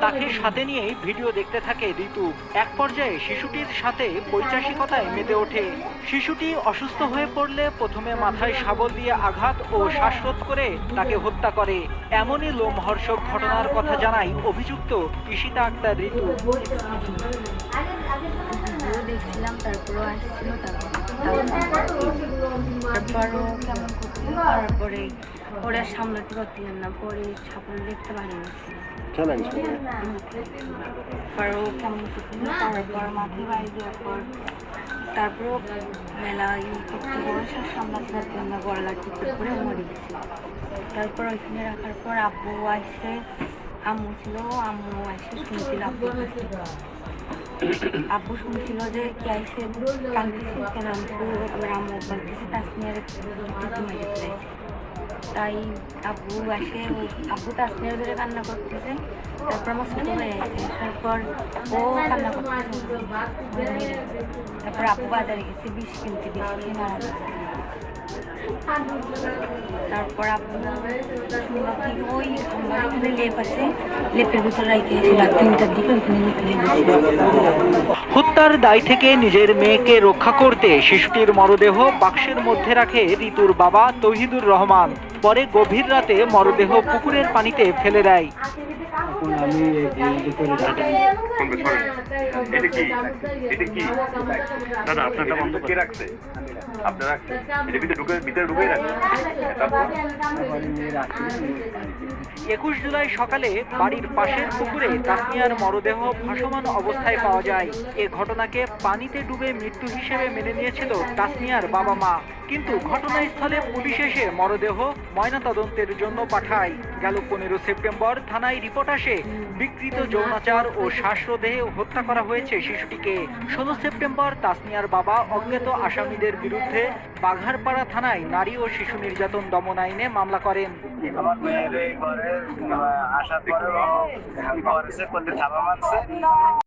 তাকে সাথে নিয়েই ভিডিও দেখতে থাকে ঋতু। এক পর্যায়ে শিশুটির সাথে পৈশাচিকতায় মেতে ওঠে। শিশুটি অসুস্থ হয়ে পড়লে প্রথমে মাথায় শাবল দিয়ে আঘাত ও শ্বাসরোধ করে তাকে হত্যা করে। এমনই লোমহর্ষক ঘটনার কথা জানায় অভিযুক্ত ঈশিতা আক্তার ঋতু। দেখছিলাম, তারপরে আসছিল, তারপরও কেমন করছিল, তারপরে ওরা সামলাতে পারছিলেন না, পরে সাপোর্ট দেখতে পারি তারপরও কেমন করছিল, তারপর মাঠে বাড়ি দেওয়ার পর তারপরও মেলা করতে বসে সামলাতে পারছিলেন না, গলা টিপে করে মরে গেছিল। তারপর ওইখানে রাখার পর আব্বু আসে, আম্মু ছিল, আম্মু এসে শুনছিল আব্বু শুনছিল যে কে আইসে কাঁদতেছে, কেন আবার আম্মু বলতেছে তাসমিয়ার মেরে ফেলেছে। তাই আব্বু আসে, আব্বু তাসমিয়ার ধরে কান্না করতেছে। তারপর আমার ছোটো ভাই আসে, তারপর ও কান্না করতেছে। তারপর আব্বু বাজারে গেছে বিষ কিনতে, বিষ কিনে মারা গেছে। তারপর আব্বু শুনলো কি ওই আমার ওখানে লেপ আছে, লেপের ভিতরে রাইতে এসে রাত 3টার দিকে ওইখানে হত্যার দায় থেকে নিজের মেয়েকে রক্ষা করতে শিশুটির মরদেহ বাক্সের মধ্যে রাখে ঋতুর বাবা তৌহিদুর রহমান। পরে গভীর রাতে মরদেহ পুকুরের পানিতে ফেলে দেয়। একুশ জুলাই সকালে বাড়ির পাশের পুকুরে তাসমিয়ার মরদেহ ভাসমান অবস্থায় পাওয়া যায়। এ ঘটনাকে পানিতে ডুবে মৃত্যু হিসেবে মেনে নিয়েছিল তাসমিয়ার বাবা মা, কিন্তু ঘটনাস্থলে পুলিশ এসে মরদেহ ময়নাতদন্তের জন্য পাঠায়। গেল 15 সেপ্টেম্বর থানায় রিপোর্ট আসে বিকৃত যৌনাচার ও শ্বাসরোধে হত্যা করা হয়েছে শিশুটিকে। 16 সেপ্টেম্বর তাসমিয়ার বাবা অজ্ঞাত আসামিদের বিরুদ্ধে বাঘারপাড়া থানায় নারী ও শিশু নির্যাতন দমন আইনে মামলা করেন।